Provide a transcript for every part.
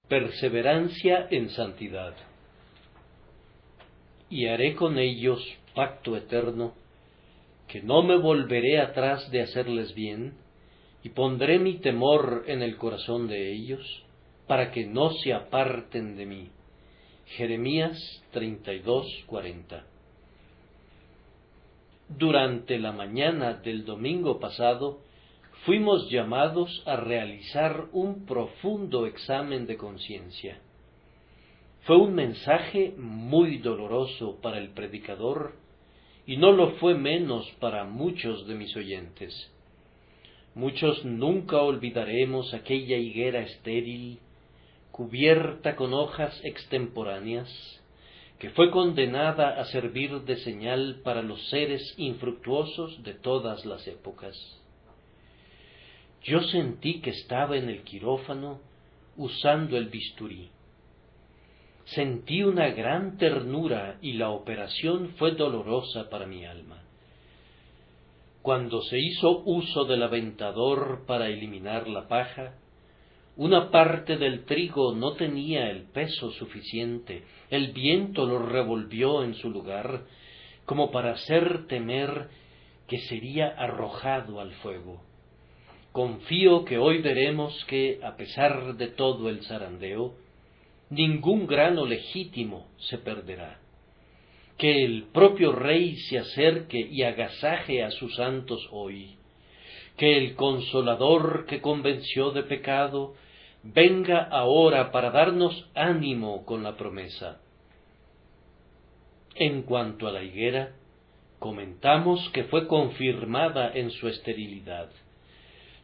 Perseverancia en santidad. Y haré con ellos pacto eterno, que no me volveré atrás de hacerles bien, y pondré mi temor en el corazón de ellos, para que no se aparten de mí. Jeremías 32:40. Durante la mañana del domingo pasado, fuimos llamados a realizar un profundo examen de conciencia. Fue un mensaje muy doloroso para el predicador, y no lo fue menos para muchos de mis oyentes. Muchos nunca olvidaremos aquella higuera estéril, cubierta con hojas extemporáneas, que fue condenada a servir de señal para los seres infructuosos de todas las épocas. Yo sentí que estaba en el quirófano usando el bisturí. Sentí una gran ternura y la operación fue dolorosa para mi alma. Cuando se hizo uso del aventador para eliminar la paja, una parte del trigo no tenía el peso suficiente, el viento lo revolvió en su lugar, como para hacer temer que sería arrojado al fuego. Confío que hoy veremos que, a pesar de todo el zarandeo, ningún grano legítimo se perderá. Que el propio Rey se acerque y agasaje a sus santos hoy. Que el Consolador que convenció de pecado venga ahora para darnos ánimo con la promesa. En cuanto a la higuera, comentamos que fue confirmada en su esterilidad.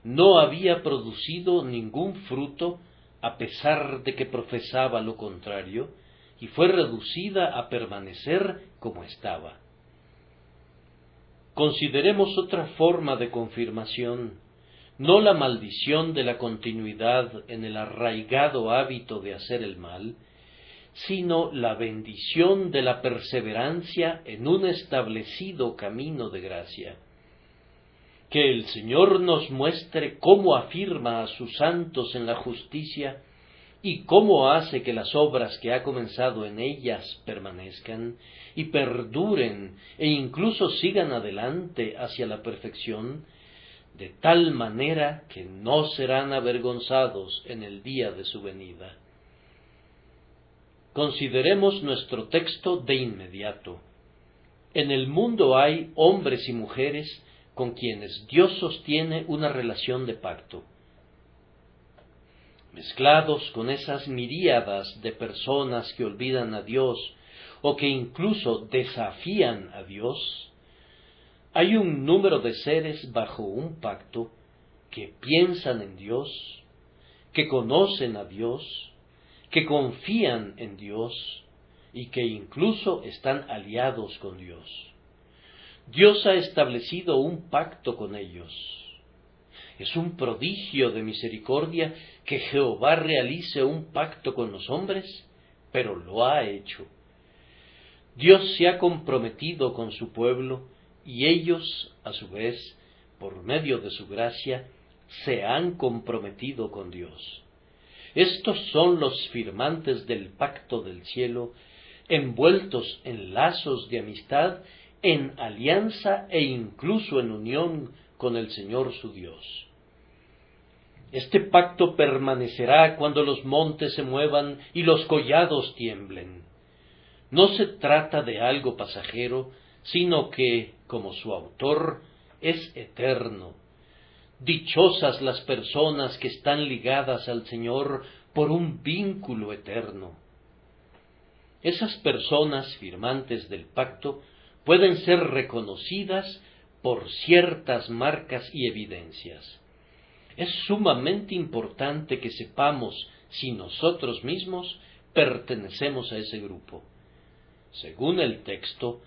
No había producido ningún fruto a pesar de que profesaba lo contrario, y fue reducida a permanecer como estaba. Consideremos otra forma de confirmación, no la maldición de la continuidad en el arraigado hábito de hacer el mal, sino la bendición de la perseverancia en un establecido camino de gracia. Que el Señor nos muestre cómo afirma a sus santos en la justicia y cómo hace que las obras que ha comenzado en ellas permanezcan y perduren e incluso sigan adelante hacia la perfección, de tal manera que no serán avergonzados en el día de su venida. Consideremos nuestro texto de inmediato. En el mundo hay hombres y mujeres con quienes Dios sostiene una relación de pacto. Mezclados con esas miríadas de personas que olvidan a Dios o que incluso desafían a Dios, hay un número de seres bajo un pacto que piensan en Dios, que conocen a Dios, que confían en Dios y que incluso están aliados con Dios. Dios ha establecido un pacto con ellos. Es un prodigio de misericordia que Jehová realice un pacto con los hombres, pero lo ha hecho. Dios se ha comprometido con su pueblo y ellos, a su vez, por medio de su gracia, se han comprometido con Dios. Estos son los firmantes del pacto del cielo, envueltos en lazos de amistad, en alianza e incluso en unión con el Señor su Dios. Este pacto permanecerá cuando los montes se muevan y los collados tiemblen. No se trata de algo pasajero, sino que, como su autor, es eterno. Dichosas las personas que están ligadas al Señor por un vínculo eterno. Esas personas firmantes del pacto pueden ser reconocidas por ciertas marcas y evidencias. Es sumamente importante que sepamos si nosotros mismos pertenecemos a ese grupo. Según el texto,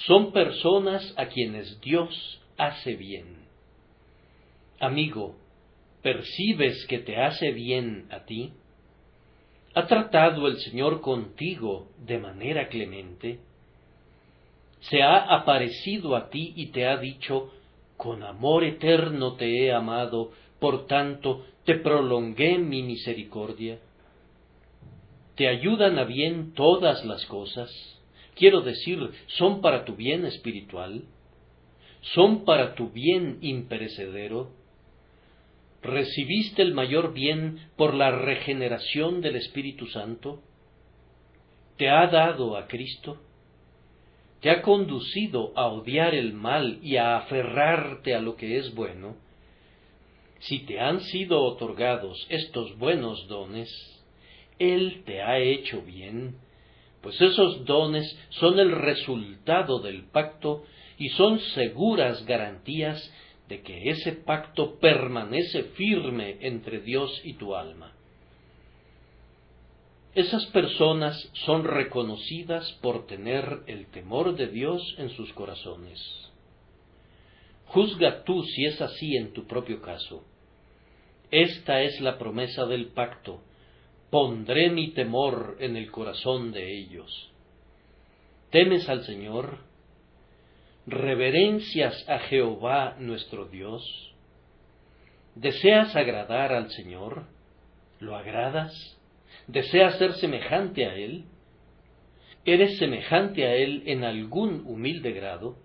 son personas a quienes Dios hace bien. Amigo, ¿percibes que te hace bien a ti? ¿Ha tratado el Señor contigo de manera clemente? ¿Se ha aparecido a ti y te ha dicho, con amor eterno te he amado, por tanto te prolongué mi misericordia? ¿Te ayudan a bien todas las cosas? Quiero decir, ¿son para tu bien espiritual? ¿Son para tu bien imperecedero? ¿Recibiste el mayor bien por la regeneración del Espíritu Santo? ¿Te ha dado a Cristo? ¿Te ha conducido a odiar el mal y a aferrarte a lo que es bueno? Si te han sido otorgados estos buenos dones, Él te ha hecho bien, pues esos dones son el resultado del pacto y son seguras garantías de que ese pacto permanece firme entre Dios y tu alma. Esas personas son reconocidas por tener el temor de Dios en sus corazones. Juzga tú si es así en tu propio caso. Esta es la promesa del pacto: pondré mi temor en el corazón de ellos. ¿Temes al Señor? ¿Reverencias a Jehová nuestro Dios? ¿Deseas agradar al Señor? ¿Lo agradas? ¿Deseas ser semejante a Él? ¿Eres semejante a Él en algún humilde grado?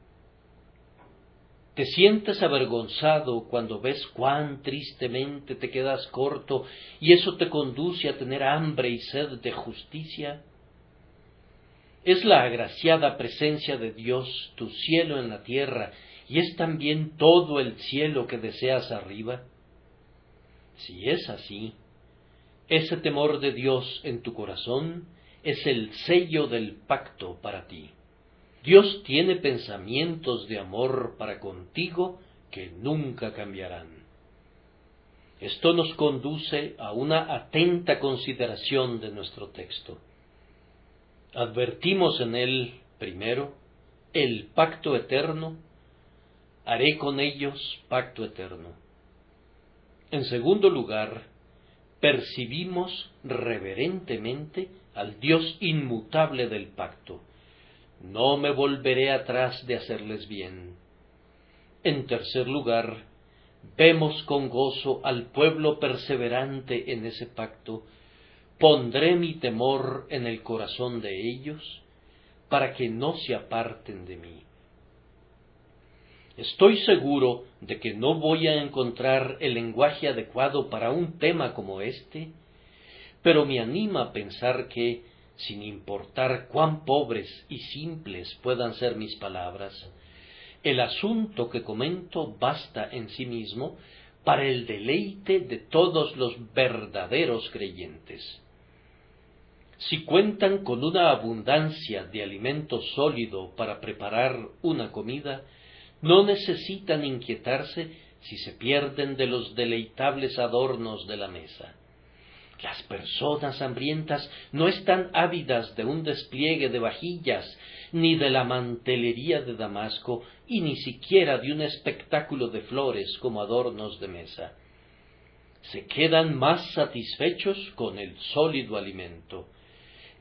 ¿Te sientes avergonzado cuando ves cuán tristemente te quedas corto y eso te conduce a tener hambre y sed de justicia? Es la agraciada presencia de Dios, tu cielo en la tierra, y es también todo el cielo que deseas arriba. Si es así, ese temor de Dios en tu corazón es el sello del pacto para ti. Dios tiene pensamientos de amor para contigo que nunca cambiarán. Esto nos conduce a una atenta consideración de nuestro texto. Advertimos en él, primero, el pacto eterno: haré con ellos pacto eterno. En segundo lugar, percibimos reverentemente al Dios inmutable del pacto: no me volveré atrás de hacerles bien. En tercer lugar, vemos con gozo al pueblo perseverante en ese pacto: pondré mi temor en el corazón de ellos, para que no se aparten de mí. Estoy seguro de que no voy a encontrar el lenguaje adecuado para un tema como este, pero me anima a pensar que, sin importar cuán pobres y simples puedan ser mis palabras, el asunto que comento basta en sí mismo para el deleite de todos los verdaderos creyentes. Si cuentan con una abundancia de alimento sólido para preparar una comida, no necesitan inquietarse si se pierden de los deleitables adornos de la mesa. Las personas hambrientas no están ávidas de un despliegue de vajillas, ni de la mantelería de Damasco, y ni siquiera de un espectáculo de flores como adornos de mesa. Se quedan más satisfechos con el sólido alimento.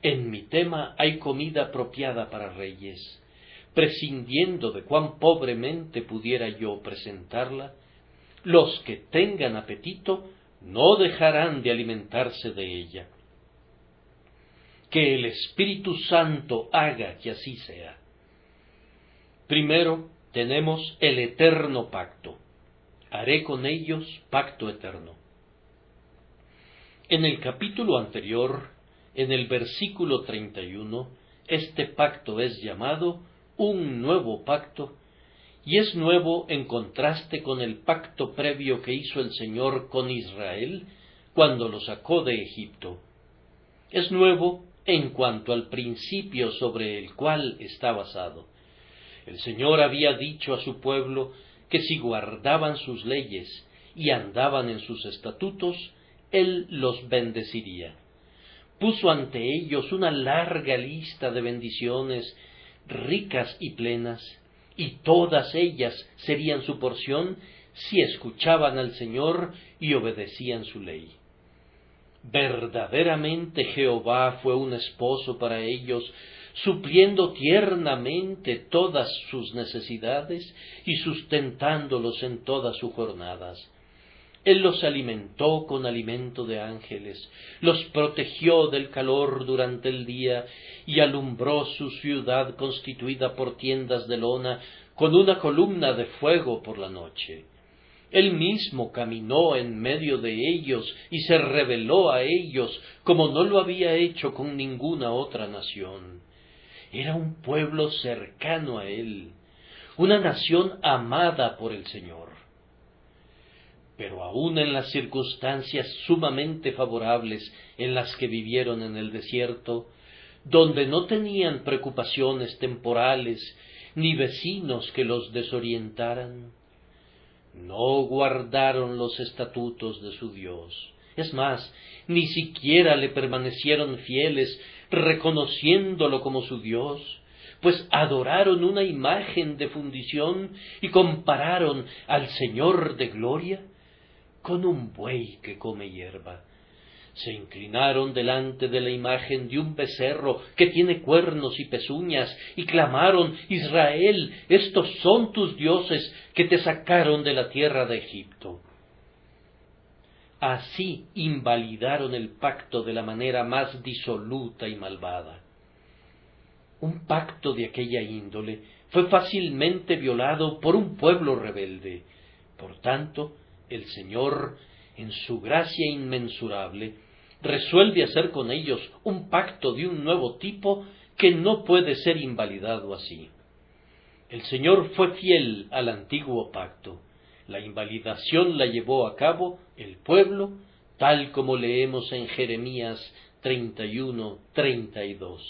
En mi tema hay comida apropiada para reyes. Prescindiendo de cuán pobremente pudiera yo presentarla, los que tengan apetito no dejarán de alimentarse de ella. Que el Espíritu Santo haga que así sea. Primero tenemos el eterno pacto: haré con ellos pacto eterno. En el capítulo anterior, en el versículo 31, este pacto es llamado un nuevo pacto, y es nuevo en contraste con el pacto previo que hizo el Señor con Israel cuando lo sacó de Egipto. Es nuevo en cuanto al principio sobre el cual está basado. El Señor había dicho a su pueblo que si guardaban sus leyes y andaban en sus estatutos, Él los bendeciría. Puso ante ellos una larga lista de bendiciones ricas y plenas, y todas ellas serían su porción si escuchaban al Señor y obedecían su ley. Verdaderamente Jehová fue un esposo para ellos, supliendo tiernamente todas sus necesidades y sustentándolos en todas sus jornadas. Él los alimentó con alimento de ángeles, los protegió del calor durante el día y alumbró su ciudad constituida por tiendas de lona con una columna de fuego por la noche. Él mismo caminó en medio de ellos y se reveló a ellos como no lo había hecho con ninguna otra nación. Era un pueblo cercano a él, una nación amada por el Señor. Pero aun en las circunstancias sumamente favorables en las que vivieron en el desierto, donde no tenían preocupaciones temporales ni vecinos que los desorientaran, no guardaron los estatutos de su Dios. Es más, ni siquiera le permanecieron fieles, reconociéndolo como su Dios, pues adoraron una imagen de fundición y compararon al Señor de gloria con un buey que come hierba. Se inclinaron delante de la imagen de un becerro que tiene cuernos y pezuñas, y clamaron: Israel, estos son tus dioses que te sacaron de la tierra de Egipto. Así invalidaron el pacto de la manera más disoluta y malvada. Un pacto de aquella índole fue fácilmente violado por un pueblo rebelde. Por tanto, el Señor, en su gracia inmensurable, resuelve hacer con ellos un pacto de un nuevo tipo que no puede ser invalidado así. El Señor fue fiel al antiguo pacto. La invalidación la llevó a cabo el pueblo, tal como leemos en Jeremías 31:32.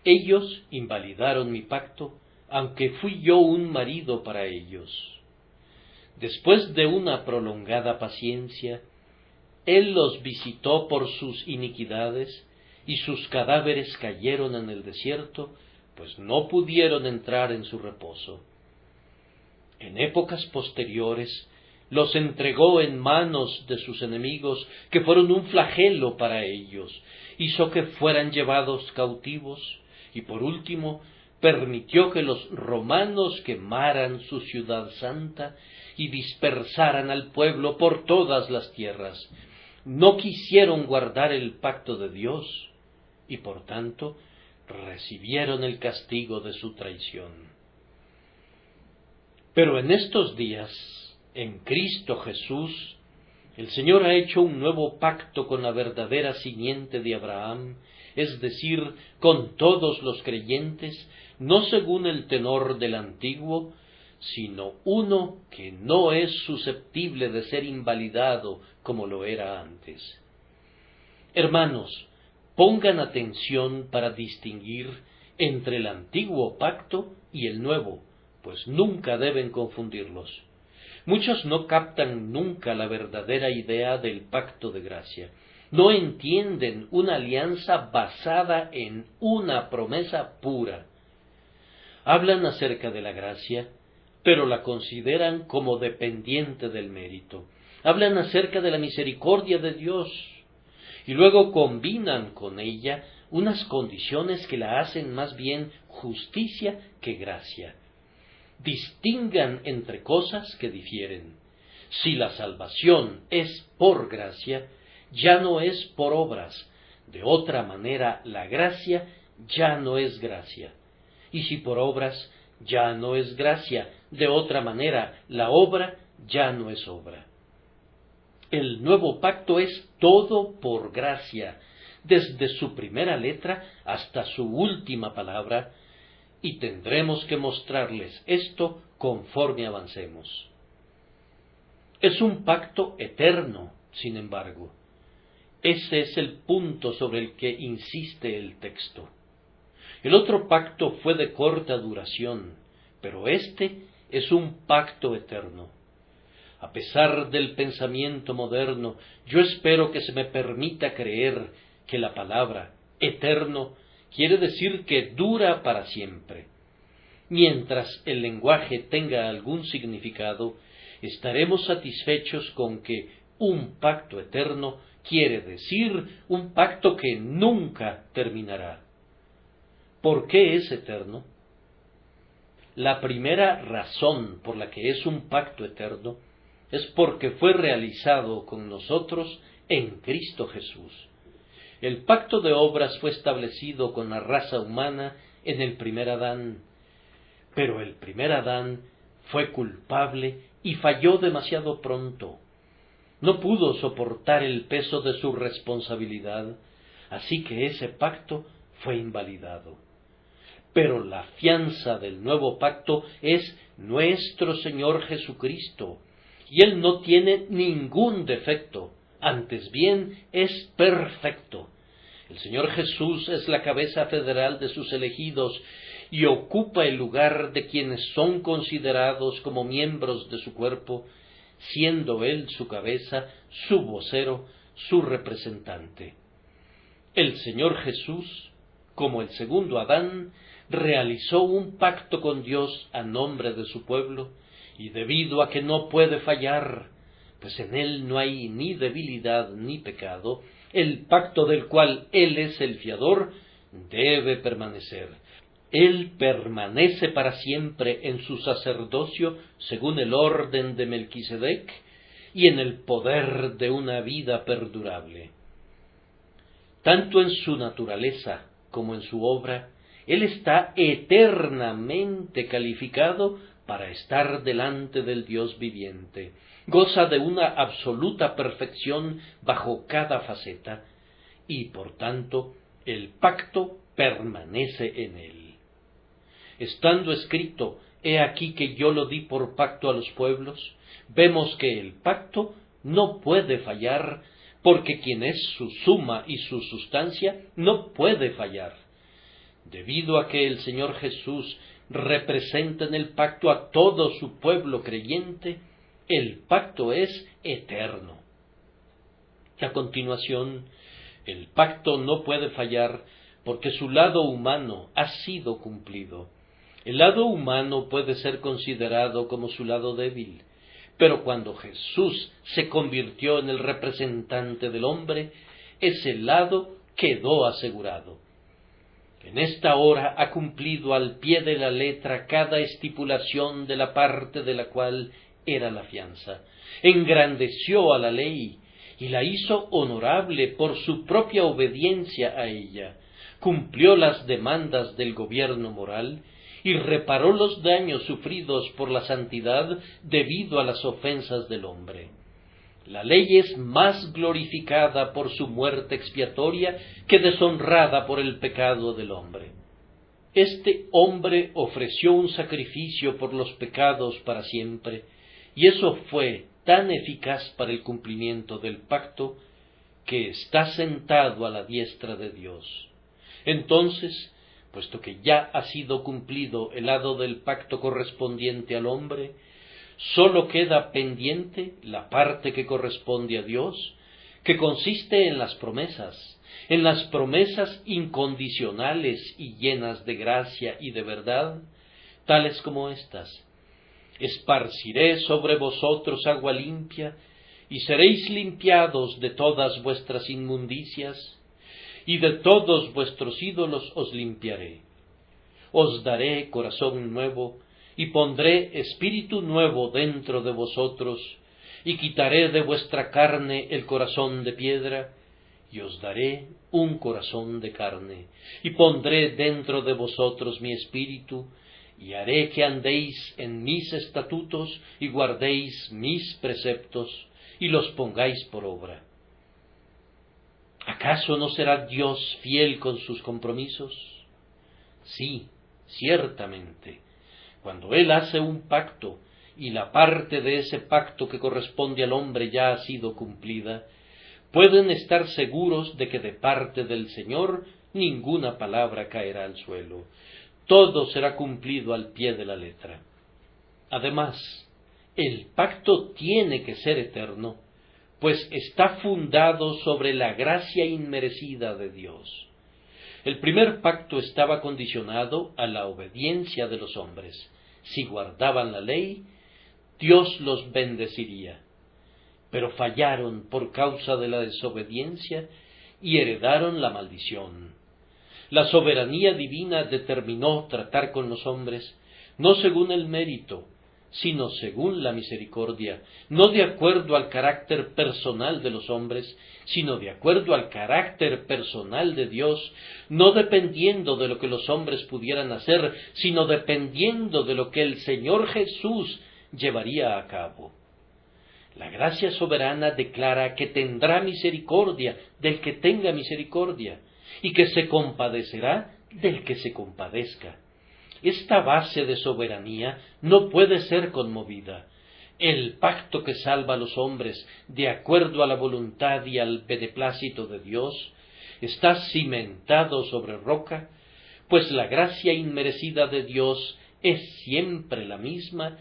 Ellos invalidaron mi pacto, aunque fui yo un marido para ellos. Después de una prolongada paciencia, Él los visitó por sus iniquidades, y sus cadáveres cayeron en el desierto, pues no pudieron entrar en su reposo. En épocas posteriores, los entregó en manos de sus enemigos, que fueron un flagelo para ellos, hizo que fueran llevados cautivos, y por último, permitió que los romanos quemaran su ciudad santa y dispersaran al pueblo por todas las tierras. No quisieron guardar el pacto de Dios y por tanto recibieron el castigo de su traición. Pero en estos días, en Cristo Jesús, el Señor ha hecho un nuevo pacto con la verdadera simiente de Abraham, es decir, con todos los creyentes, no según el tenor del antiguo, sino uno que no es susceptible de ser invalidado como lo era antes. Hermanos, pongan atención para distinguir entre el antiguo pacto y el nuevo, pues nunca deben confundirlos. Muchos no captan nunca la verdadera idea del pacto de gracia. No entienden una alianza basada en una promesa pura. Hablan acerca de la gracia, pero la consideran como dependiente del mérito. Hablan acerca de la misericordia de Dios, y luego combinan con ella unas condiciones que la hacen más bien justicia que gracia. Distingan entre cosas que difieren. Si la salvación es por gracia, ya no es por obras. De otra manera, la gracia ya no es gracia. Y si por obras, ya no es gracia. De otra manera, la obra ya no es obra. El nuevo pacto es todo por gracia, desde su primera letra hasta su última palabra, y tendremos que mostrarles esto conforme avancemos. Es un pacto eterno, sin embargo. Ese es el punto sobre el que insiste el texto. El otro pacto fue de corta duración, pero este es un pacto eterno. A pesar del pensamiento moderno, yo espero que se me permita creer que la palabra eterno quiere decir que dura para siempre. Mientras el lenguaje tenga algún significado, estaremos satisfechos con que un pacto eterno quiere decir un pacto que nunca terminará. ¿Por qué es eterno? La primera razón por la que es un pacto eterno es porque fue realizado con nosotros en Cristo Jesús. El pacto de obras fue establecido con la raza humana en el primer Adán, pero el primer Adán fue culpable y falló demasiado pronto. No pudo soportar el peso de su responsabilidad, así que ese pacto fue invalidado. Pero la fianza del nuevo pacto es nuestro Señor Jesucristo, y Él no tiene ningún defecto, antes bien es perfecto. El Señor Jesús es la cabeza federal de sus elegidos y ocupa el lugar de quienes son considerados como miembros de su cuerpo, siendo Él su cabeza, su vocero, su representante. El Señor Jesús, como el segundo Adán, realizó un pacto con Dios a nombre de su pueblo, y debido a que no puede fallar, pues en Él no hay ni debilidad ni pecado, el pacto del cual Él es el fiador debe permanecer. Él permanece para siempre en su sacerdocio según el orden de Melquisedec y en el poder de una vida perdurable. Tanto en su naturaleza como en su obra, Él está eternamente calificado para estar delante del Dios viviente. Goza de una absoluta perfección bajo cada faceta, y por tanto el pacto permanece en Él. Estando escrito, he aquí que yo lo di por pacto a los pueblos, vemos que el pacto no puede fallar, porque quien es su suma y su sustancia no puede fallar. Debido a que el Señor Jesús representa en el pacto a todo su pueblo creyente, el pacto es eterno. A continuación, el pacto no puede fallar porque su lado humano ha sido cumplido. El lado humano puede ser considerado como su lado débil, pero cuando Jesús se convirtió en el representante del hombre, ese lado quedó asegurado. En esta hora ha cumplido al pie de la letra cada estipulación de la parte de la cual era la fianza. Engrandeció a la ley y la hizo honorable por su propia obediencia a ella. Cumplió las demandas del gobierno moral y reparó los daños sufridos por la santidad debido a las ofensas del hombre. La ley es más glorificada por su muerte expiatoria que deshonrada por el pecado del hombre. Este hombre ofreció un sacrificio por los pecados para siempre, y eso fue tan eficaz para el cumplimiento del pacto que está sentado a la diestra de Dios. Entonces, puesto que ya ha sido cumplido el lado del pacto correspondiente al hombre, sólo queda pendiente la parte que corresponde a Dios, que consiste en las promesas incondicionales y llenas de gracia y de verdad, tales como estas: esparciré sobre vosotros agua limpia, y seréis limpiados de todas vuestras inmundicias, y de todos vuestros ídolos os limpiaré. Os daré corazón nuevo, y pondré espíritu nuevo dentro de vosotros, y quitaré de vuestra carne el corazón de piedra, y os daré un corazón de carne, y pondré dentro de vosotros mi espíritu, y haré que andéis en mis estatutos, y guardéis mis preceptos, y los pongáis por obra. ¿Acaso no será Dios fiel con sus compromisos? Sí, ciertamente. Cuando Él hace un pacto, y la parte de ese pacto que corresponde al hombre ya ha sido cumplida, pueden estar seguros de que de parte del Señor ninguna palabra caerá al suelo. Todo será cumplido al pie de la letra. Además, el pacto tiene que ser eterno, pues está fundado sobre la gracia inmerecida de Dios. El primer pacto estaba condicionado a la obediencia de los hombres. Si guardaban la ley, Dios los bendeciría. Pero fallaron por causa de la desobediencia y heredaron la maldición. La soberanía divina determinó tratar con los hombres no según el mérito, sino según la misericordia, no de acuerdo al carácter personal de los hombres, sino de acuerdo al carácter personal de Dios, no dependiendo de lo que los hombres pudieran hacer, sino dependiendo de lo que el Señor Jesús llevaría a cabo. La gracia soberana declara que tendrá misericordia del que tenga misericordia, y que se compadecerá del que se compadezca. Esta base de soberanía no puede ser conmovida. El pacto que salva a los hombres de acuerdo a la voluntad y al beneplácito de Dios está cimentado sobre roca, pues la gracia inmerecida de Dios es siempre la misma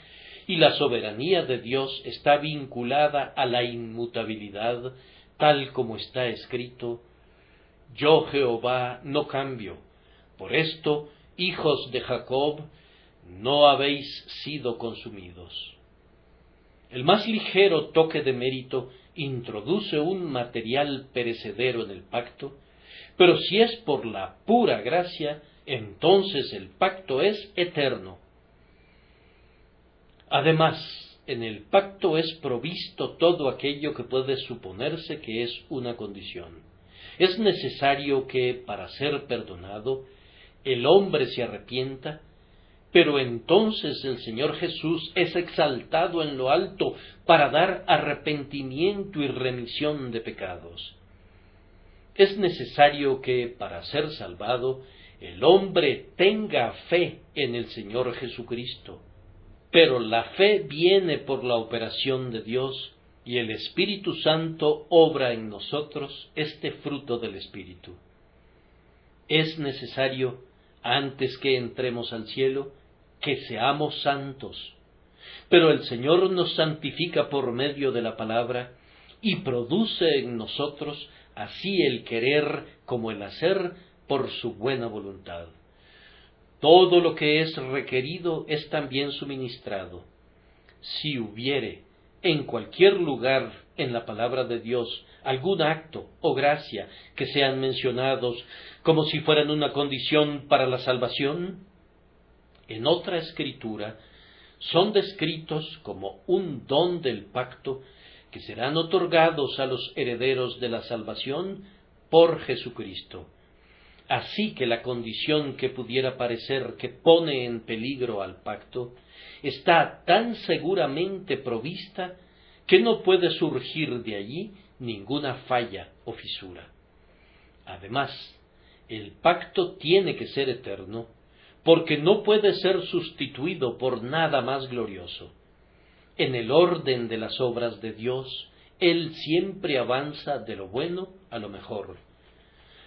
y la soberanía de Dios está vinculada a la inmutabilidad, tal como está escrito: Yo Jehová no cambio. Por esto, hijos de Jacob, no habéis sido consumidos. El más ligero toque de mérito introduce un material perecedero en el pacto, pero si es por la pura gracia, entonces el pacto es eterno. Además, en el pacto es provisto todo aquello que puede suponerse que es una condición. Es necesario que, para ser perdonado, el hombre se arrepienta, pero entonces el Señor Jesús es exaltado en lo alto para dar arrepentimiento y remisión de pecados. Es necesario que, para ser salvado, el hombre tenga fe en el Señor Jesucristo. Pero la fe viene por la operación de Dios, y el Espíritu Santo obra en nosotros este fruto del Espíritu. Es necesario, antes que entremos al cielo, que seamos santos. Pero el Señor nos santifica por medio de la palabra y produce en nosotros así el querer como el hacer por su buena voluntad. Todo lo que es requerido es también suministrado. Si hubiere en cualquier lugar en la palabra de Dios algún acto o gracia que sean mencionados como si fueran una condición para la salvación, en otra escritura son descritos como un don del pacto que serán otorgados a los herederos de la salvación por Jesucristo. Así que la condición que pudiera parecer que pone en peligro al pacto está tan seguramente provista que no puede surgir de allí ninguna falla o fisura. Además, el pacto tiene que ser eterno, porque no puede ser sustituido por nada más glorioso. En el orden de las obras de Dios, Él siempre avanza de lo bueno a lo mejor.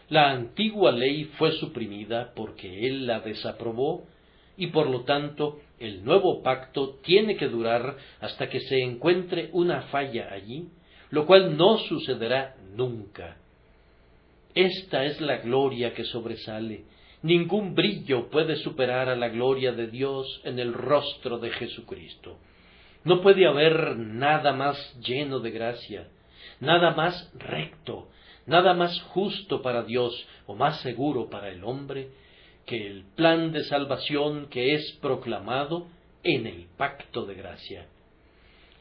La antigua ley fue suprimida porque Él la desaprobó, y por lo tanto el nuevo pacto tiene que durar hasta que se encuentre una falla allí, lo cual no sucederá nunca. Esta es la gloria que sobresale. Ningún brillo puede superar a la gloria de Dios en el rostro de Jesucristo. No puede haber nada más lleno de gracia, nada más recto, nada más justo para Dios o más seguro para el hombre que el plan de salvación que es proclamado en el pacto de gracia.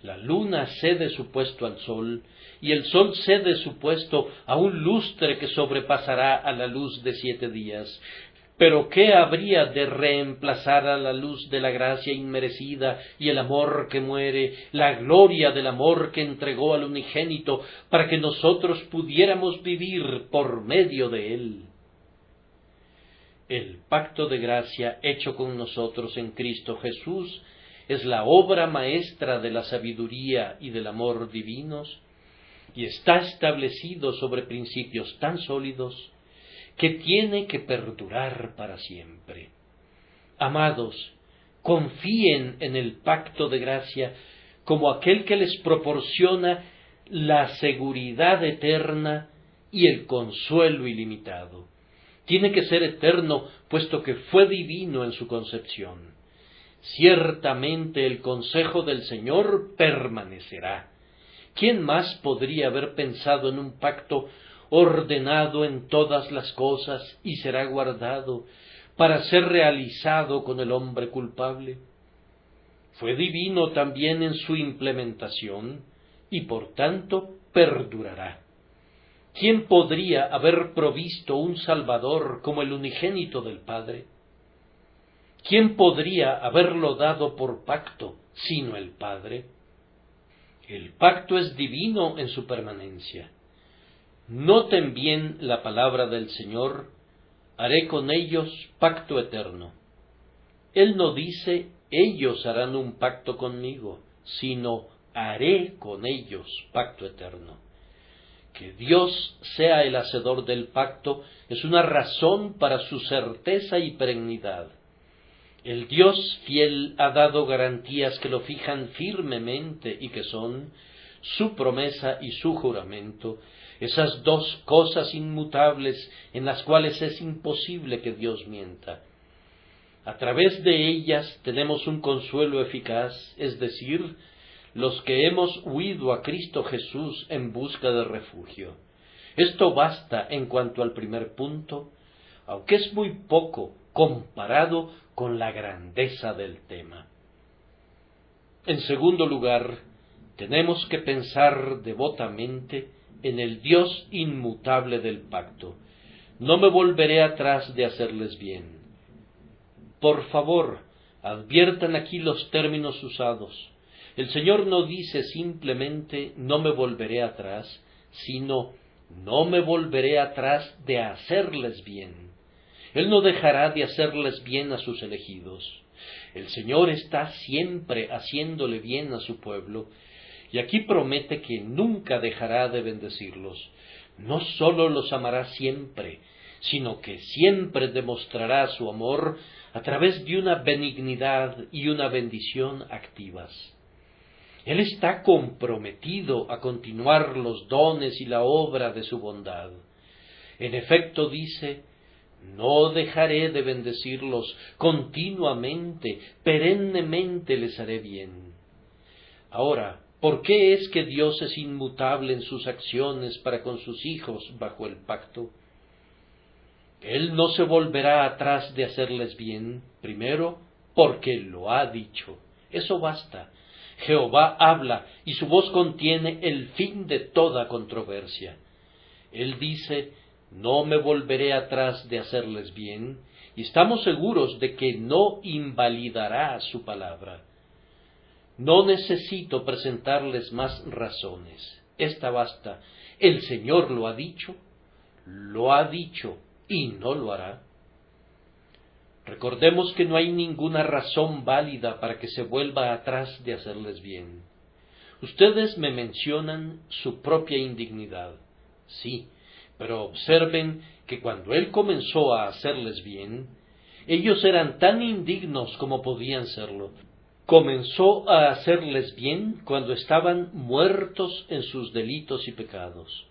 La luna cede su puesto al sol, y el sol cede su puesto a un lustre que sobrepasará a la luz de 7 días. Pero ¿qué habría de reemplazar a la luz de la gracia inmerecida y el amor que muere, la gloria del amor que entregó al unigénito para que nosotros pudiéramos vivir por medio de él? El pacto de gracia hecho con nosotros en Cristo Jesús es la obra maestra de la sabiduría y del amor divinos, y está establecido sobre principios tan sólidos que tiene que perdurar para siempre. Amados, confíen en el pacto de gracia como aquel que les proporciona la seguridad eterna y el consuelo ilimitado. Tiene que ser eterno, puesto que fue divino en su concepción. Ciertamente el consejo del Señor permanecerá. ¿Quién más podría haber pensado en un pacto ordenado en todas las cosas y será guardado para ser realizado con el hombre culpable? Fue divino también en su implementación y por tanto perdurará. ¿Quién podría haber provisto un Salvador como el unigénito del Padre? ¿Quién podría haberlo dado por pacto sino el Padre? El pacto es divino en su permanencia. Noten bien la palabra del Señor: haré con ellos pacto eterno. Él no dice, ellos harán un pacto conmigo, sino haré con ellos pacto eterno. Que Dios sea el hacedor del pacto es una razón para su certeza y perennidad. El Dios fiel ha dado garantías que lo fijan firmemente y que son su promesa y su juramento, esas dos cosas inmutables en las cuales es imposible que Dios mienta. A través de ellas tenemos un consuelo eficaz, es decir, los que hemos huido a Cristo Jesús en busca de refugio. Esto basta en cuanto al primer punto, aunque es muy poco comparado con la grandeza del tema. En segundo lugar, tenemos que pensar devotamente en el Dios inmutable del pacto. No me volveré atrás de hacerles bien. Por favor, adviertan aquí los términos usados. El Señor no dice simplemente no me volveré atrás, sino no me volveré atrás de hacerles bien. Él no dejará de hacerles bien a sus elegidos. El Señor está siempre haciéndole bien a su pueblo, y aquí promete que nunca dejará de bendecirlos. No sólo los amará siempre, sino que siempre demostrará su amor a través de una benignidad y una bendición activas. Él está comprometido a continuar los dones y la obra de su bondad. En efecto dice, no dejaré de bendecirlos, continuamente, perennemente les haré bien. Ahora, ¿por qué es que Dios es inmutable en sus acciones para con sus hijos bajo el pacto? Él no se volverá atrás de hacerles bien, primero, porque lo ha dicho. Eso basta. Jehová habla y su voz contiene el fin de toda controversia. Él dice, no me volveré atrás de hacerles bien, y estamos seguros de que no invalidará su palabra. No necesito presentarles más razones. Esta basta. El Señor lo ha dicho y no lo hará. Recordemos que no hay ninguna razón válida para que se vuelva atrás de hacerles bien. Ustedes me mencionan su propia indignidad. Sí, pero observen que cuando Él comenzó a hacerles bien, ellos eran tan indignos como podían serlo. Comenzó a hacerles bien cuando estaban muertos en sus delitos y pecados.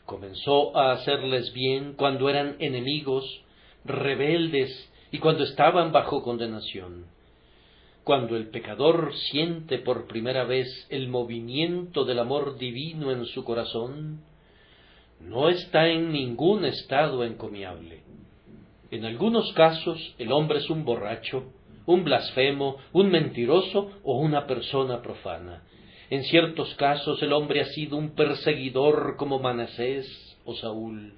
Comenzó a hacerles bien cuando eran enemigos, rebeldes, y cuando estaban bajo condenación. Cuando el pecador siente por primera vez el movimiento del amor divino en su corazón, no está en ningún estado encomiable. En algunos casos el hombre es un borracho, un blasfemo, un mentiroso o una persona profana. En ciertos casos el hombre ha sido un perseguidor como Manasés o Saúl.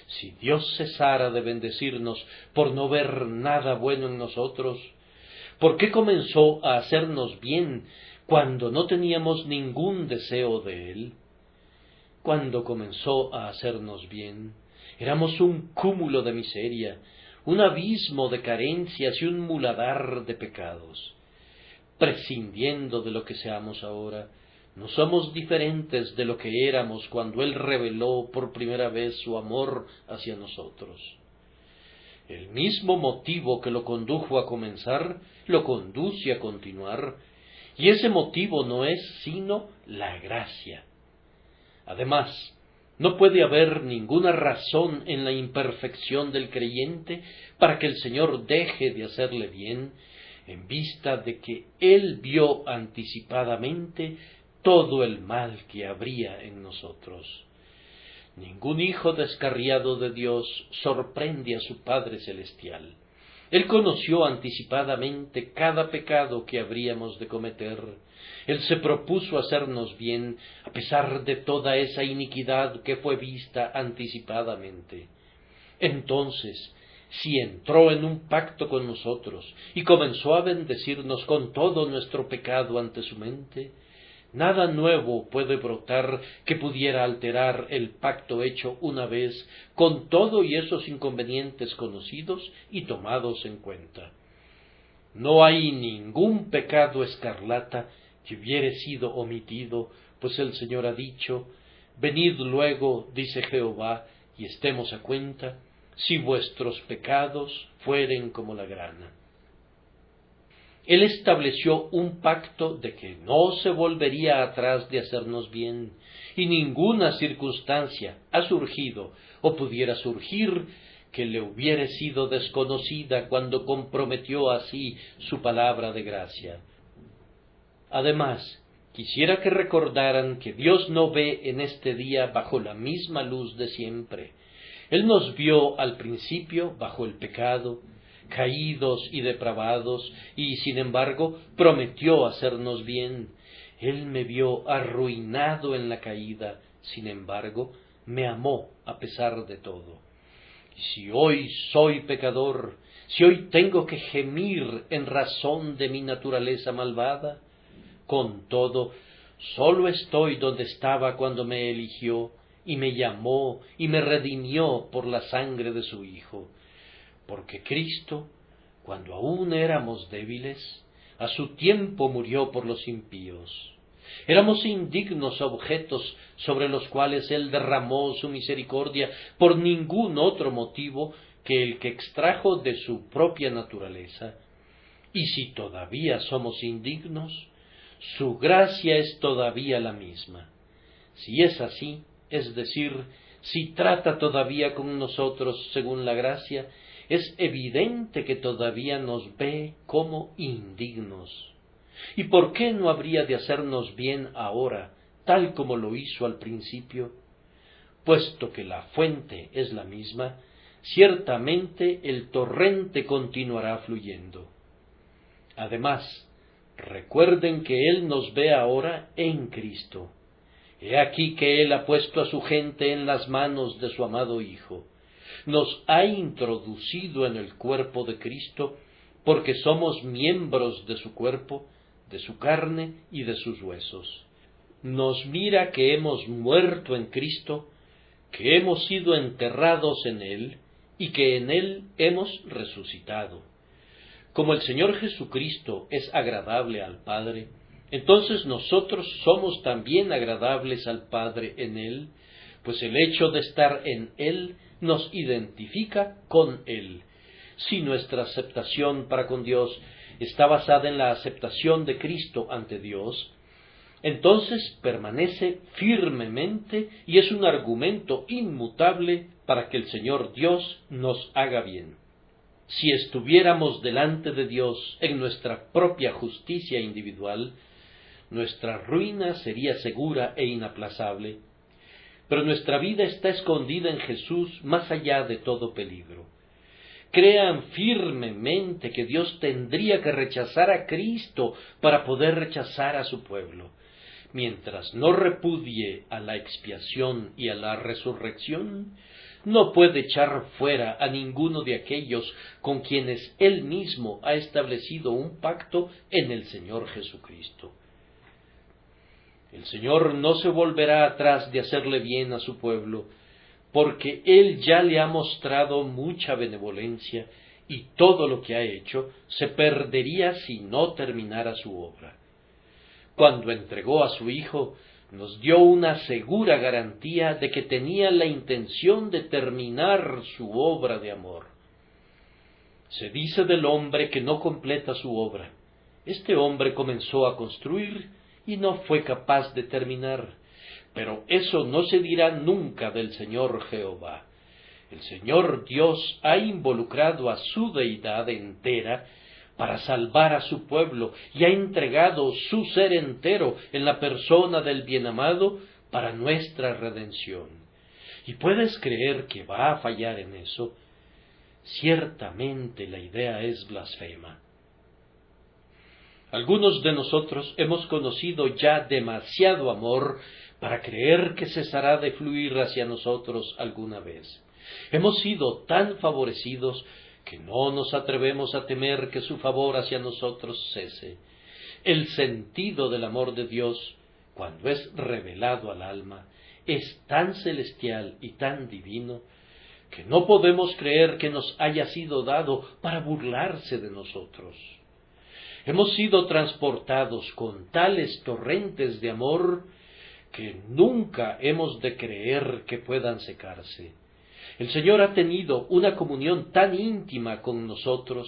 Si Dios cesara de bendecirnos por no ver nada bueno en nosotros, ¿por qué comenzó a hacernos bien cuando no teníamos ningún deseo de Él? Cuando comenzó a hacernos bien, éramos un cúmulo de miseria, un abismo de carencias y un muladar de pecados. Prescindiendo de lo que seamos ahora, no somos diferentes de lo que éramos cuando Él reveló por primera vez su amor hacia nosotros. El mismo motivo que lo condujo a comenzar, lo conduce a continuar, y ese motivo no es sino la gracia. Además, no puede haber ninguna razón en la imperfección del creyente para que el Señor deje de hacerle bien, en vista de que Él vio anticipadamente todo el mal que habría en nosotros. Ningún hijo descarriado de Dios sorprende a su Padre Celestial. Él conoció anticipadamente cada pecado que habríamos de cometer. Él se propuso hacernos bien a pesar de toda esa iniquidad que fue vista anticipadamente. Entonces, si entró en un pacto con nosotros y comenzó a bendecirnos con todo nuestro pecado ante su mente, nada nuevo puede brotar que pudiera alterar el pacto hecho una vez con todo y esos inconvenientes conocidos y tomados en cuenta. No hay ningún pecado escarlata que hubiere sido omitido, pues el Señor ha dicho: venid luego, dice Jehová, y estemos a cuenta, si vuestros pecados fueren como la grana. Él estableció un pacto de que no se volvería atrás de hacernos bien, y ninguna circunstancia ha surgido o pudiera surgir que le hubiere sido desconocida cuando comprometió así su palabra de gracia. Además, quisiera que recordaran que Dios no ve en este día bajo la misma luz de siempre. Él nos vio al principio bajo el pecado, caídos y depravados, y sin embargo prometió hacernos bien. Él me vio arruinado en la caída, sin embargo me amó a pesar de todo. Y si hoy soy pecador, si hoy tengo que gemir en razón de mi naturaleza malvada, con todo, solo estoy donde estaba cuando me eligió, y me llamó y me redimió por la sangre de su Hijo. Porque Cristo, cuando aún éramos débiles, a su tiempo murió por los impíos. Éramos indignos objetos sobre los cuales Él derramó su misericordia por ningún otro motivo que el que extrajo de su propia naturaleza. Y si todavía somos indignos, su gracia es todavía la misma. Si es así, es decir, si trata todavía con nosotros según la gracia, es evidente que todavía nos ve como indignos. ¿Y por qué no habría de hacernos bien ahora, tal como lo hizo al principio? Puesto que la fuente es la misma, ciertamente el torrente continuará fluyendo. Además, recuerden que Él nos ve ahora en Cristo. He aquí que Él ha puesto a su gente en las manos de su amado Hijo. Nos ha introducido en el cuerpo de Cristo, porque somos miembros de su cuerpo, de su carne y de sus huesos. Nos mira que hemos muerto en Cristo, que hemos sido enterrados en Él, y que en Él hemos resucitado. Como el Señor Jesucristo es agradable al Padre, entonces nosotros somos también agradables al Padre en Él, pues el hecho de estar en Él nos identifica con Él. Si nuestra aceptación para con Dios está basada en la aceptación de Cristo ante Dios, entonces permanece firmemente y es un argumento inmutable para que el Señor Dios nos haga bien. Si estuviéramos delante de Dios en nuestra propia justicia individual, nuestra ruina sería segura e inaplazable, pero nuestra vida está escondida en Jesús más allá de todo peligro. Crean firmemente que Dios tendría que rechazar a Cristo para poder rechazar a su pueblo. Mientras no repudie a la expiación y a la resurrección, no puede echar fuera a ninguno de aquellos con quienes Él mismo ha establecido un pacto en el Señor Jesucristo. El Señor no se volverá atrás de hacerle bien a su pueblo, porque Él ya le ha mostrado mucha benevolencia, y todo lo que ha hecho se perdería si no terminara su obra. Cuando entregó a su Hijo, nos dio una segura garantía de que tenía la intención de terminar su obra de amor. Se dice del hombre que no completa su obra. Este hombre comenzó a construir y no fue capaz de terminar, pero eso no se dirá nunca del Señor Jehová. El Señor Dios ha involucrado a su deidad entera para salvar a su pueblo y ha entregado su ser entero en la persona del Bienamado para nuestra redención. ¿Y puedes creer que va a fallar en eso? Ciertamente la idea es blasfema. Algunos de nosotros hemos conocido ya demasiado amor para creer que cesará de fluir hacia nosotros alguna vez. Hemos sido tan favorecidos que no nos atrevemos a temer que su favor hacia nosotros cese. El sentido del amor de Dios, cuando es revelado al alma, es tan celestial y tan divino, que no podemos creer que nos haya sido dado para burlarse de nosotros. Hemos sido transportados con tales torrentes de amor que nunca hemos de creer que puedan secarse. El Señor ha tenido una comunión tan íntima con nosotros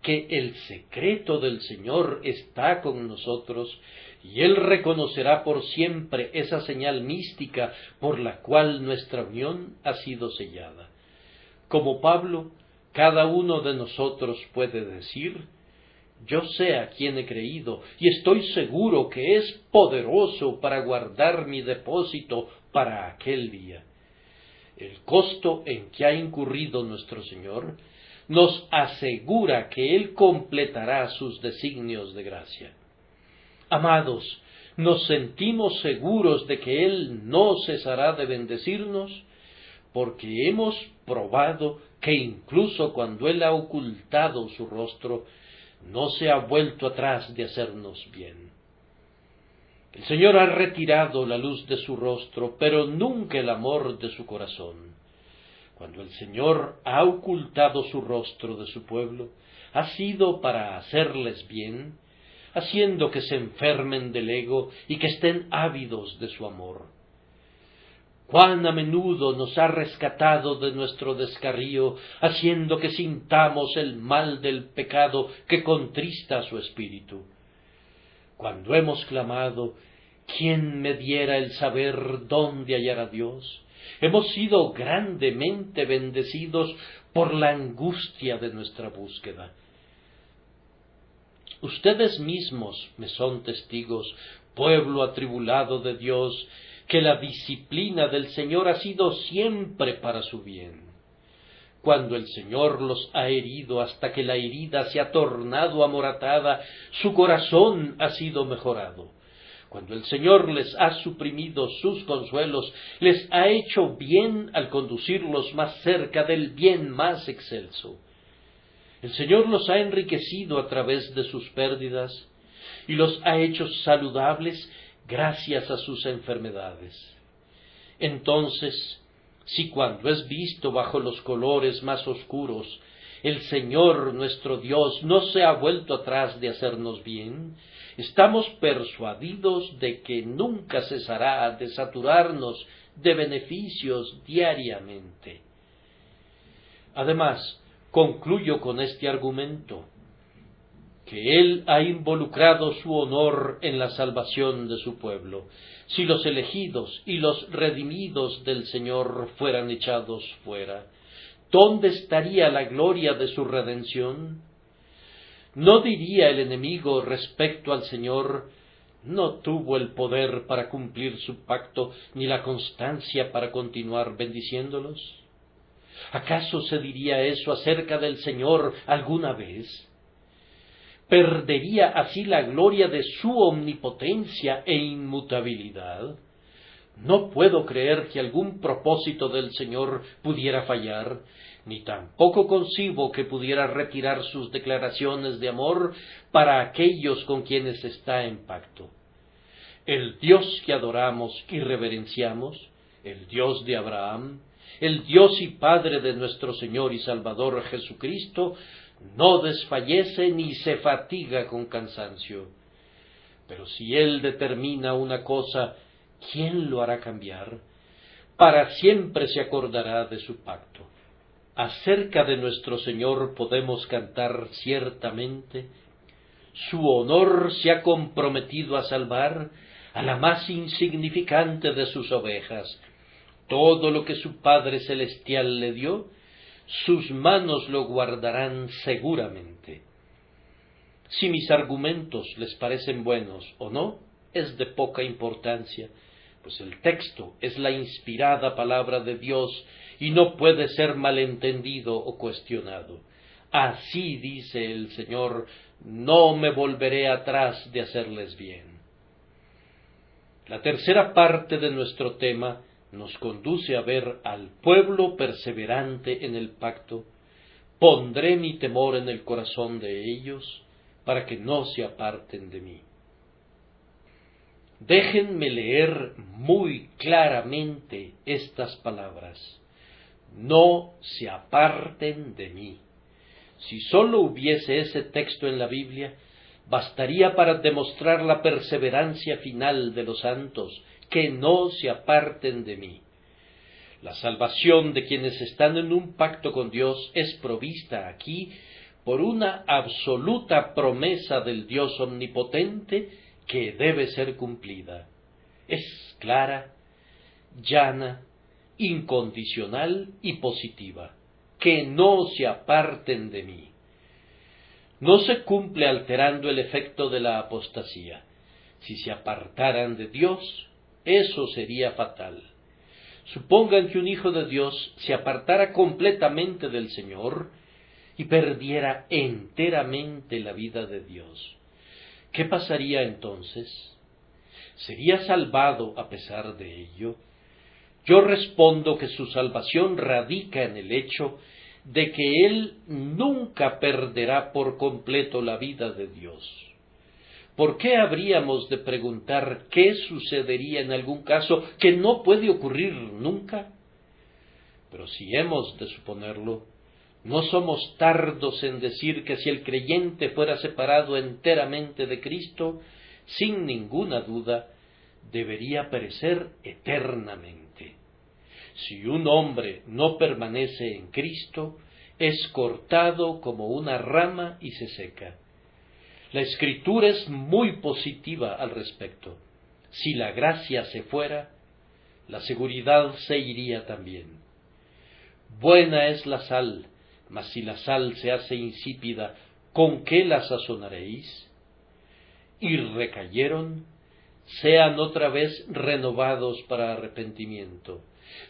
que el secreto del Señor está con nosotros y Él reconocerá por siempre esa señal mística por la cual nuestra unión ha sido sellada. Como Pablo, cada uno de nosotros puede decir: yo sé a quién he creído y estoy seguro que es poderoso para guardar mi depósito para aquel día. El costo en que ha incurrido nuestro Señor nos asegura que Él completará sus designios de gracia. Amados, nos sentimos seguros de que Él no cesará de bendecirnos, porque hemos probado que incluso cuando Él ha ocultado su rostro, no se ha vuelto atrás de hacernos bien. El Señor ha retirado la luz de su rostro, pero nunca el amor de su corazón. Cuando el Señor ha ocultado su rostro de su pueblo, ha sido para hacerles bien, haciendo que se enfermen del ego y que estén ávidos de su amor. Cuán a menudo nos ha rescatado de nuestro descarrío, haciendo que sintamos el mal del pecado que contrista su espíritu. Cuando hemos clamado: ¿quién me diera el saber dónde hallar a Dios?, hemos sido grandemente bendecidos por la angustia de nuestra búsqueda. Ustedes mismos me son testigos, pueblo atribulado de Dios, que la disciplina del Señor ha sido siempre para su bien. Cuando el Señor los ha herido hasta que la herida se ha tornado amoratada, su corazón ha sido mejorado. Cuando el Señor les ha suprimido sus consuelos, les ha hecho bien al conducirlos más cerca del bien más excelso. El Señor los ha enriquecido a través de sus pérdidas y los ha hecho saludables gracias a sus enfermedades. Entonces, si cuando es visto bajo los colores más oscuros, el Señor nuestro Dios no se ha vuelto atrás de hacernos bien, estamos persuadidos de que nunca cesará de saturarnos de beneficios diariamente. Además, concluyo con este argumento, que Él ha involucrado su honor en la salvación de su pueblo. Si los elegidos y los redimidos del Señor fueran echados fuera, ¿dónde estaría la gloria de su redención? ¿No diría el enemigo respecto al Señor: no tuvo el poder para cumplir su pacto, ni la constancia para continuar bendiciéndolos? ¿Acaso se diría eso acerca del Señor alguna vez? ¿Perdería así la gloria de su omnipotencia e inmutabilidad? No puedo creer que algún propósito del Señor pudiera fallar, ni tampoco concibo que pudiera retirar sus declaraciones de amor para aquellos con quienes está en pacto. El Dios que adoramos y reverenciamos, el Dios de Abraham, el Dios y Padre de nuestro Señor y Salvador Jesucristo, no desfallece ni se fatiga con cansancio. Pero si Él determina una cosa, ¿quién lo hará cambiar? Para siempre se acordará de su pacto. Acerca de nuestro Señor podemos cantar ciertamente: su honor se ha comprometido a salvar a la más insignificante de sus ovejas. Todo lo que su Padre Celestial le dio, sus manos lo guardarán seguramente. Si mis argumentos les parecen buenos o no, es de poca importancia, pues el texto es la inspirada palabra de Dios y no puede ser malentendido o cuestionado. Así dice el Señor, no me volveré atrás de hacerles bien. La tercera parte de nuestro tema nos conduce a ver al pueblo perseverante en el pacto. Pondré mi temor en el corazón de ellos, para que no se aparten de mí. Déjenme leer muy claramente estas palabras. No se aparten de mí. Si sólo hubiese ese texto en la Biblia, bastaría para demostrar la perseverancia final de los santos, que no se aparten de mí. La salvación de quienes están en un pacto con Dios es provista aquí por una absoluta promesa del Dios omnipotente que debe ser cumplida. Es clara, llana, incondicional y positiva. Que no se aparten de mí. No se cumple alterando el efecto de la apostasía. Si se apartaran de Dios, eso sería fatal. Supongan que un hijo de Dios se apartara completamente del Señor y perdiera enteramente la vida de Dios. ¿Qué pasaría entonces? ¿Sería salvado a pesar de ello? Yo respondo que su salvación radica en el hecho de que él nunca perderá por completo la vida de Dios. ¿Por qué habríamos de preguntar qué sucedería en algún caso que no puede ocurrir nunca? Pero si hemos de suponerlo, no somos tardos en decir que si el creyente fuera separado enteramente de Cristo, sin ninguna duda, debería perecer eternamente. Si un hombre no permanece en Cristo, es cortado como una rama y se seca. La Escritura es muy positiva al respecto. Si la gracia se fuera, la seguridad se iría también. Buena es la sal, mas si la sal se hace insípida, ¿con qué la sazonaréis? Y recayeron, sean otra vez renovados para arrepentimiento.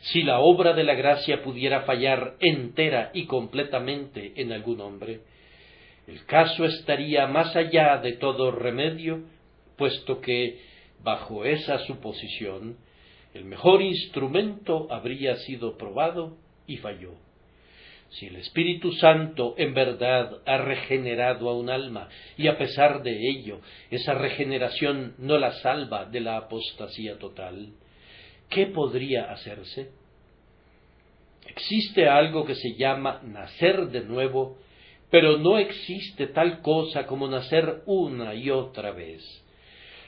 Si la obra de la gracia pudiera fallar entera y completamente en algún hombre, el caso estaría más allá de todo remedio, puesto que, bajo esa suposición, el mejor instrumento habría sido probado y falló. Si el Espíritu Santo en verdad ha regenerado a un alma, y a pesar de ello, esa regeneración no la salva de la apostasía total, ¿qué podría hacerse? Existe algo que se llama nacer de nuevo, pero no existe tal cosa como nacer una y otra vez.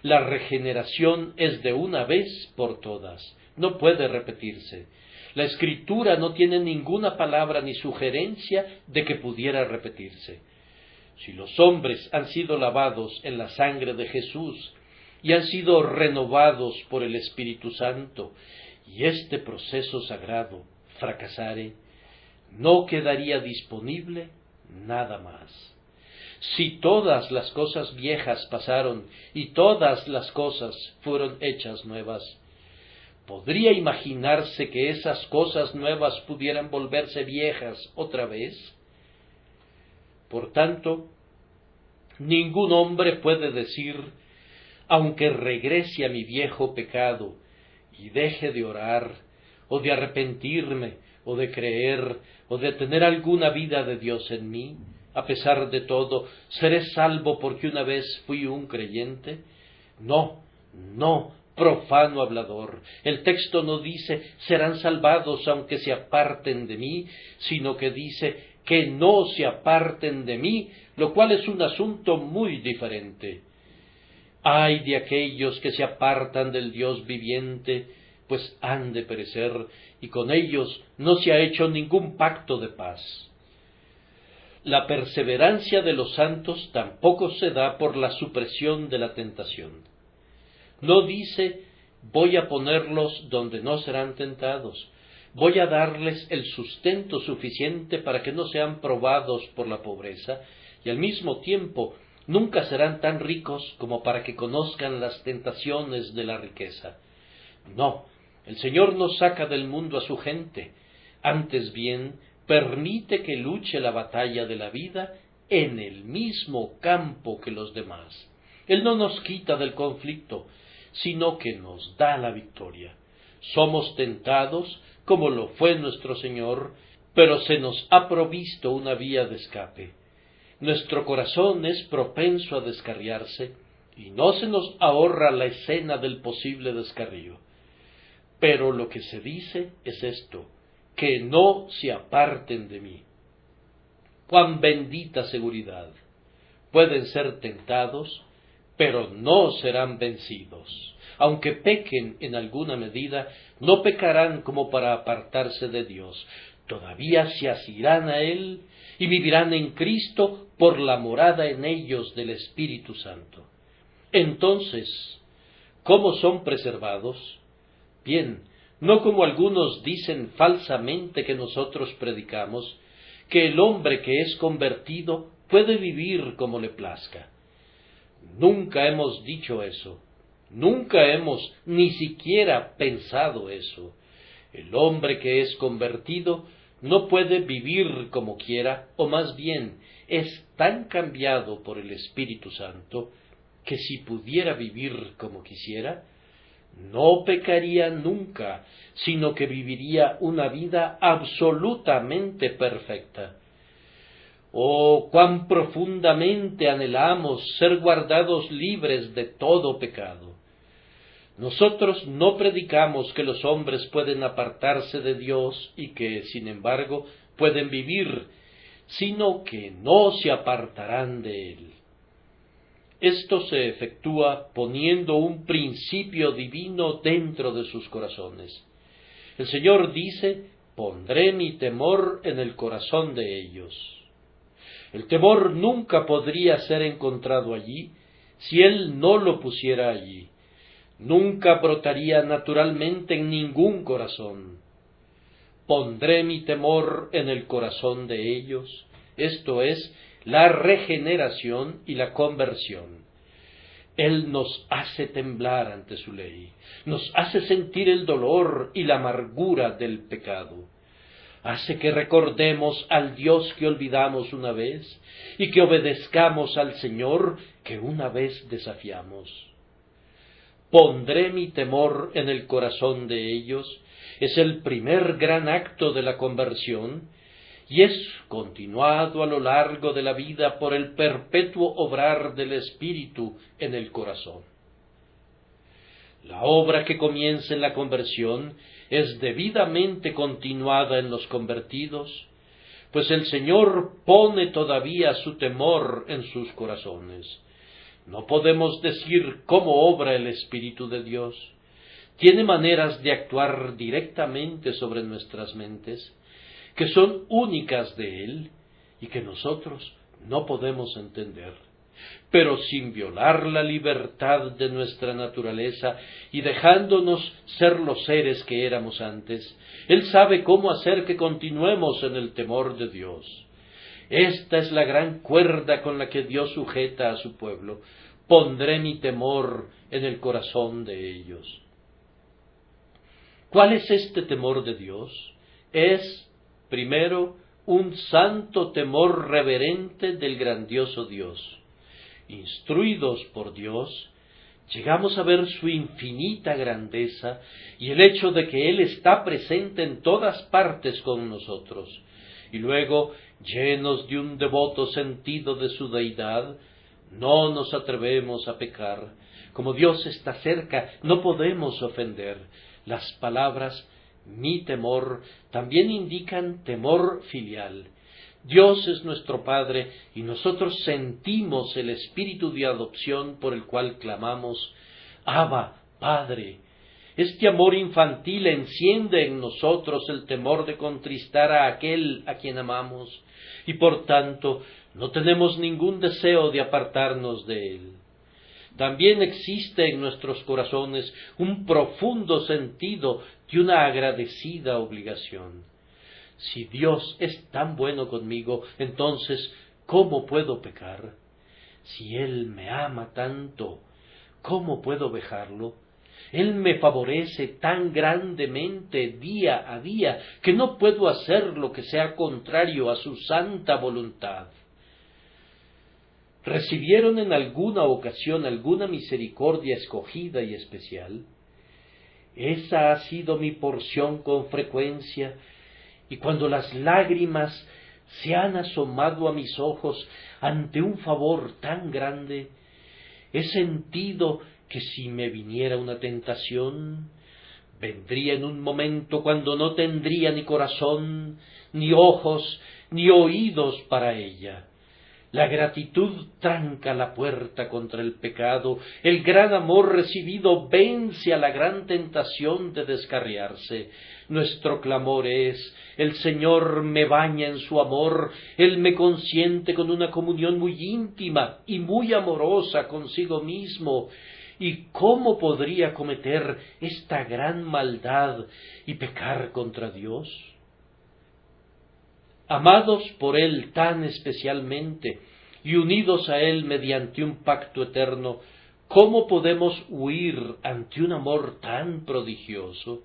La regeneración es de una vez por todas, no puede repetirse. La Escritura no tiene ninguna palabra ni sugerencia de que pudiera repetirse. Si los hombres han sido lavados en la sangre de Jesús y han sido renovados por el Espíritu Santo, y este proceso sagrado fracasare, no quedaría disponible nada más. Si todas las cosas viejas pasaron y todas las cosas fueron hechas nuevas, ¿podría imaginarse que esas cosas nuevas pudieran volverse viejas otra vez? Por tanto, ningún hombre puede decir, aunque regrese a mi viejo pecado y deje de orar, o de arrepentirme, o de creer, o de tener alguna vida de Dios en mí, a pesar de todo, ¿seré salvo porque una vez fui un creyente? No, profano hablador. El texto no dice, serán salvados aunque se aparten de mí, sino que dice, que no se aparten de mí, lo cual es un asunto muy diferente. Ay de aquellos que se apartan del Dios viviente, pues han de perecer, y con ellos no se ha hecho ningún pacto de paz. La perseverancia de los santos tampoco se da por la supresión de la tentación. No dice, voy a ponerlos donde no serán tentados, voy a darles el sustento suficiente para que no sean probados por la pobreza, y al mismo tiempo nunca serán tan ricos como para que conozcan las tentaciones de la riqueza. No, el Señor no saca del mundo a su gente, Antes bien, permite que luche la batalla de la vida en el mismo campo que los demás. Él no nos quita del conflicto, sino que nos da la victoria. Somos tentados, como lo fue nuestro Señor, pero se nos ha provisto una vía de escape. Nuestro corazón es propenso a descarriarse, y no se nos ahorra la escena del posible descarrío. Pero lo que se dice es esto: que no se aparten de mí. ¡Cuán bendita seguridad! Pueden ser tentados, pero no serán vencidos. Aunque pequen en alguna medida, no pecarán como para apartarse de Dios. Todavía se asirán a Él y vivirán en Cristo por la morada en ellos del Espíritu Santo. Entonces, ¿cómo son preservados? Bien, no como algunos dicen falsamente que nosotros predicamos, que el hombre que es convertido puede vivir como le plazca. Nunca hemos dicho eso, nunca hemos ni siquiera pensado eso. El hombre que es convertido no puede vivir como quiera, o más bien es tan cambiado por el Espíritu Santo, que si pudiera vivir como quisiera, no pecaría nunca, sino que viviría una vida absolutamente perfecta. Oh, cuán profundamente anhelamos ser guardados libres de todo pecado. Nosotros no predicamos que los hombres pueden apartarse de Dios y que, sin embargo, pueden vivir, sino que no se apartarán de Él. Esto se efectúa poniendo un principio divino dentro de sus corazones. El Señor dice: pondré mi temor en el corazón de ellos. El temor nunca podría ser encontrado allí si Él no lo pusiera allí. Nunca brotaría naturalmente en ningún corazón. Pondré mi temor en el corazón de ellos, esto es, la regeneración y la conversión. Él nos hace temblar ante su ley, nos hace sentir el dolor y la amargura del pecado. Hace que recordemos al Dios que olvidamos una vez y que obedezcamos al Señor que una vez desafiamos. Pondré mi temor en el corazón de ellos es el primer gran acto de la conversión y es continuado a lo largo de la vida por el perpetuo obrar del Espíritu en el corazón. La obra que comienza en la conversión es debidamente continuada en los convertidos, pues el Señor pone todavía su temor en sus corazones. No podemos decir cómo obra el Espíritu de Dios. Tiene maneras de actuar directamente sobre nuestras mentes, que son únicas de Él y que nosotros no podemos entender. Pero sin violar la libertad de nuestra naturaleza y dejándonos ser los seres que éramos antes, Él sabe cómo hacer que continuemos en el temor de Dios. Esta es la gran cuerda con la que Dios sujeta a su pueblo. Pondré mi temor en el corazón de ellos. ¿Cuál es este temor de Dios? Es, primero, un santo temor reverente del grandioso Dios. Instruidos por Dios, llegamos a ver su infinita grandeza y el hecho de que Él está presente en todas partes con nosotros. Y luego, llenos de un devoto sentido de su deidad, no nos atrevemos a pecar. Como Dios está cerca, no podemos ofender. Las palabras mi temor también indican temor filial. Dios es nuestro Padre y nosotros sentimos el espíritu de adopción por el cual clamamos: Abba, Padre. Este amor infantil enciende en nosotros el temor de contristar a aquel a quien amamos y por tanto no tenemos ningún deseo de apartarnos de él. También existe en nuestros corazones un profundo sentido de una agradecida obligación. Si Dios es tan bueno conmigo, entonces, ¿cómo puedo pecar? Si Él me ama tanto, ¿cómo puedo dejarlo? Él me favorece tan grandemente día a día que no puedo hacer lo que sea contrario a su santa voluntad. ¿Recibieron en alguna ocasión alguna misericordia escogida y especial? Esa ha sido mi porción con frecuencia, y cuando las lágrimas se han asomado a mis ojos ante un favor tan grande, he sentido que si me viniera una tentación, vendría en un momento cuando no tendría ni corazón, ni ojos, ni oídos para ella. La gratitud tranca la puerta contra el pecado, el gran amor recibido vence a la gran tentación de descarriarse. Nuestro clamor es: el Señor me baña en su amor, Él me consiente con una comunión muy íntima y muy amorosa consigo mismo. ¿Y cómo podría cometer esta gran maldad y pecar contra Dios? Amados por Él tan especialmente y unidos a Él mediante un pacto eterno, ¿cómo podemos huir ante un amor tan prodigioso?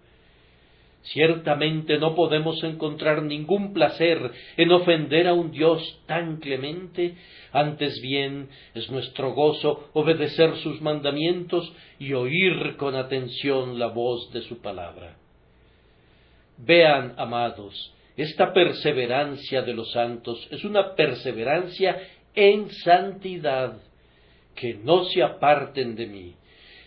Ciertamente no podemos encontrar ningún placer en ofender a un Dios tan clemente, antes bien es nuestro gozo obedecer sus mandamientos y oír con atención la voz de su palabra. Vean, amados, esta perseverancia de los santos es una perseverancia en santidad, que no se aparten de mí.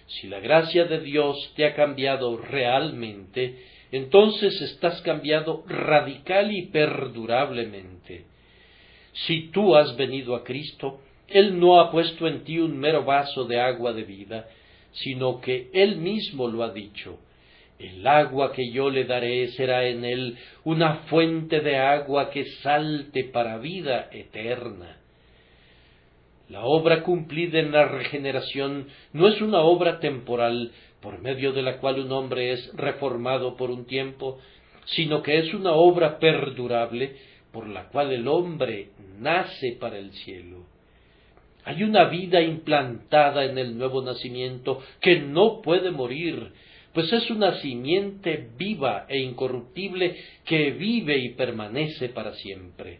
Si la gracia de Dios te ha cambiado realmente, entonces estás cambiado radical y perdurablemente. Si tú has venido a Cristo, Él no ha puesto en ti un mero vaso de agua de vida, sino que Él mismo lo ha dicho: el agua que yo le daré será en él una fuente de agua que salte para vida eterna. La obra cumplida en la regeneración no es una obra temporal por medio de la cual un hombre es reformado por un tiempo, sino que es una obra perdurable por la cual el hombre nace para el cielo. Hay una vida implantada en el nuevo nacimiento que no puede morir, pues es una simiente viva e incorruptible que vive y permanece para siempre.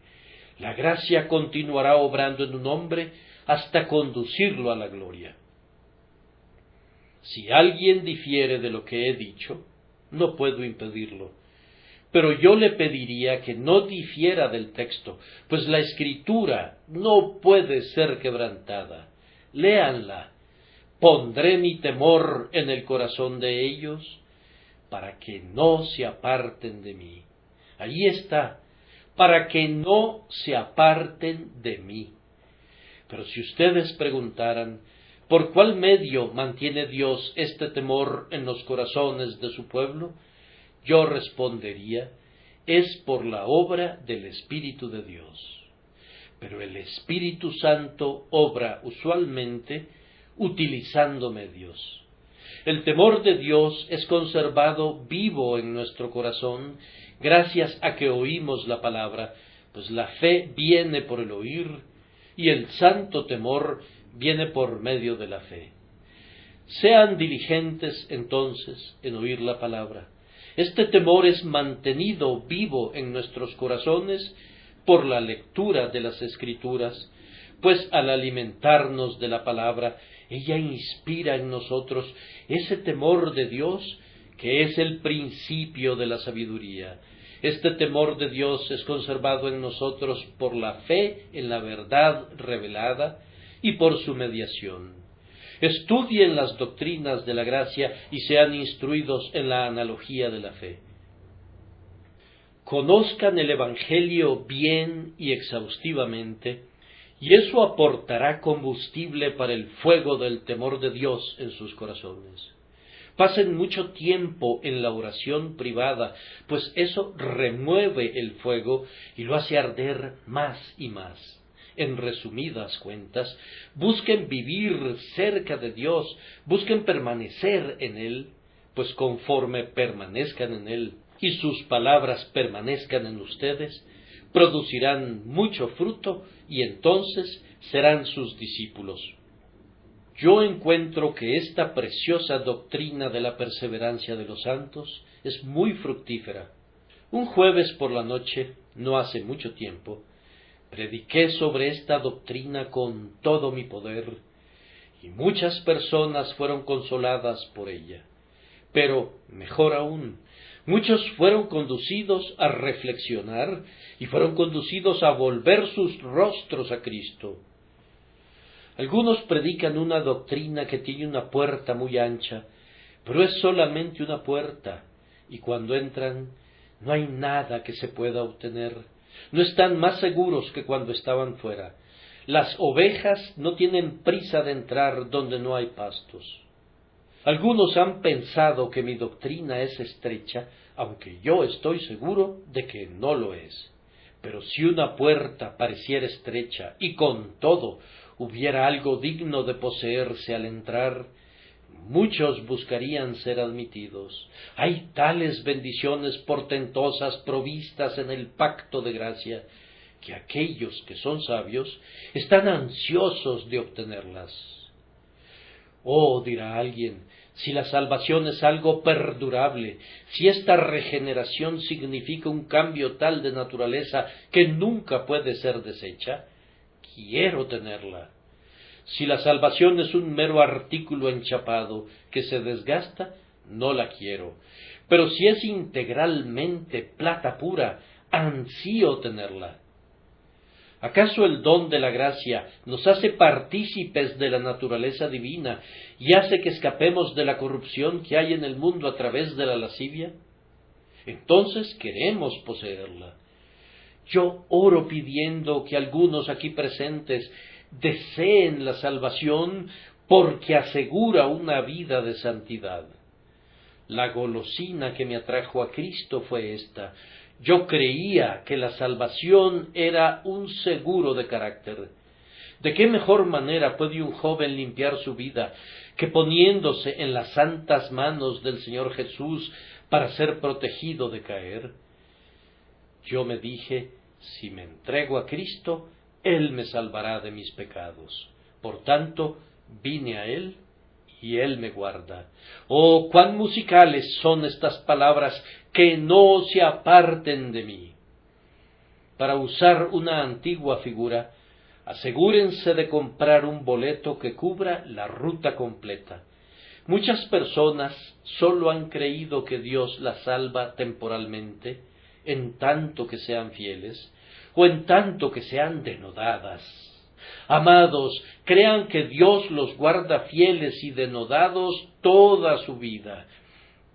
La gracia continuará obrando en un hombre hasta conducirlo a la gloria. Si alguien difiere de lo que he dicho, no puedo impedirlo, pero yo le pediría que no difiera del texto, pues la Escritura no puede ser quebrantada. Léanla. Pondré mi temor en el corazón de ellos, para que no se aparten de mí. Ahí está, para que no se aparten de mí. Pero si ustedes preguntaran, ¿por cuál medio mantiene Dios este temor en los corazones de su pueblo?, yo respondería: es por la obra del Espíritu de Dios. Pero el Espíritu Santo obra usualmente utilizando medios. El temor de Dios es conservado vivo en nuestro corazón gracias a que oímos la palabra, pues la fe viene por el oír y el santo temor viene por medio de la fe. Sean diligentes entonces en oír la palabra. Este temor es mantenido vivo en nuestros corazones por la lectura de las Escrituras, pues al alimentarnos de la palabra, ella inspira en nosotros ese temor de Dios que es el principio de la sabiduría. Este temor de Dios es conservado en nosotros por la fe en la verdad revelada y por su mediación. Estudien las doctrinas de la gracia y sean instruidos en la analogía de la fe. Conozcan el Evangelio bien y exhaustivamente, y eso aportará combustible para el fuego del temor de Dios en sus corazones. Pasen mucho tiempo en la oración privada, pues eso remueve el fuego y lo hace arder más y más. En resumidas cuentas, busquen vivir cerca de Dios, busquen permanecer en Él, pues conforme permanezcan en Él y sus palabras permanezcan en ustedes, producirán mucho fruto y entonces serán sus discípulos. yo encuentro que esta preciosa doctrina de la perseverancia de los santos es muy fructífera. Un jueves por la noche, no hace mucho tiempo, prediqué sobre esta doctrina con todo mi poder, y muchas personas fueron consoladas por ella. Pero, mejor aún, muchos fueron conducidos a reflexionar y fueron conducidos a volver sus rostros a Cristo. Algunos predican una doctrina que tiene una puerta muy ancha, pero es solamente una puerta, y cuando entran no hay nada que se pueda obtener. No están más seguros que cuando estaban fuera. Las ovejas no tienen prisa de entrar donde no hay pastos. Algunos han pensado que mi doctrina es estrecha, aunque yo estoy seguro de que no lo es. Pero si una puerta pareciera estrecha y con todo hubiera algo digno de poseerse al entrar, muchos buscarían ser admitidos. Hay tales bendiciones portentosas provistas en el pacto de gracia, que aquellos que son sabios están ansiosos de obtenerlas. Oh, dirá alguien, si la salvación es algo perdurable, si esta regeneración significa un cambio tal de naturaleza que nunca puede ser deshecha, quiero tenerla. Si la salvación es un mero artículo enchapado que se desgasta, no la quiero. Pero si es integralmente plata pura, ansío tenerla. ¿Acaso el don de la gracia nos hace partícipes de la naturaleza divina y hace que escapemos de la corrupción que hay en el mundo a través de la lascivia? Entonces queremos poseerla. Yo oro pidiendo que algunos aquí presentes deseen la salvación porque asegura una vida de santidad. La golosina que me atrajo a Cristo fue esta. Yo creía que la salvación era un seguro de carácter. ¿De qué mejor manera puede un joven limpiar su vida que poniéndose en las santas manos del Señor Jesús para ser protegido de caer? Yo me dije, si me entrego a Cristo, Él me salvará de mis pecados. Por tanto, vine a Él y Él me guarda. Oh, cuán musicales son estas palabras, que no se aparten de mí. Para usar una antigua figura, asegúrense de comprar un boleto que cubra la ruta completa. Muchas personas sólo han creído que Dios las salva temporalmente, en tanto que sean fieles, o en tanto que sean denodadas. Amados, crean que Dios los guarda fieles y denodados toda su vida.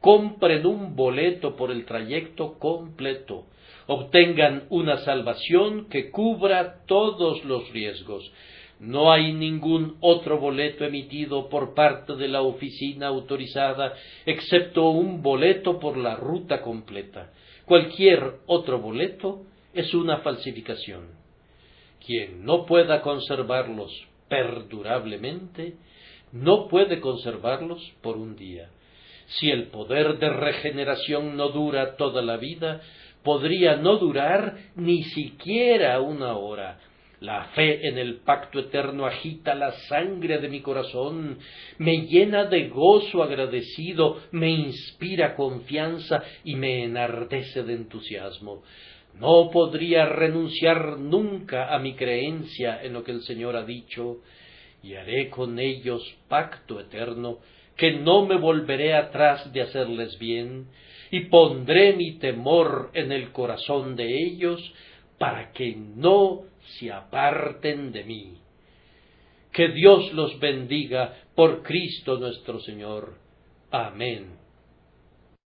Compren un boleto por el trayecto completo. Obtengan una salvación que cubra todos los riesgos. No hay ningún otro boleto emitido por parte de la oficina autorizada, excepto un boleto por la ruta completa. Cualquier otro boleto es una falsificación. Quien no pueda conservarlos perdurablemente, no puede conservarlos por un día. Si el poder de regeneración no dura toda la vida, podría no durar ni siquiera una hora. La fe en el pacto eterno agita la sangre de mi corazón, me llena de gozo agradecido, me inspira confianza y me enardece de entusiasmo. No podría renunciar nunca a mi creencia en lo que el Señor ha dicho, y haré con ellos pacto eterno, que no me volveré atrás de hacerles bien, y pondré mi temor en el corazón de ellos, para que no se aparten de mí. Que Dios los bendiga por Cristo nuestro Señor. Amén.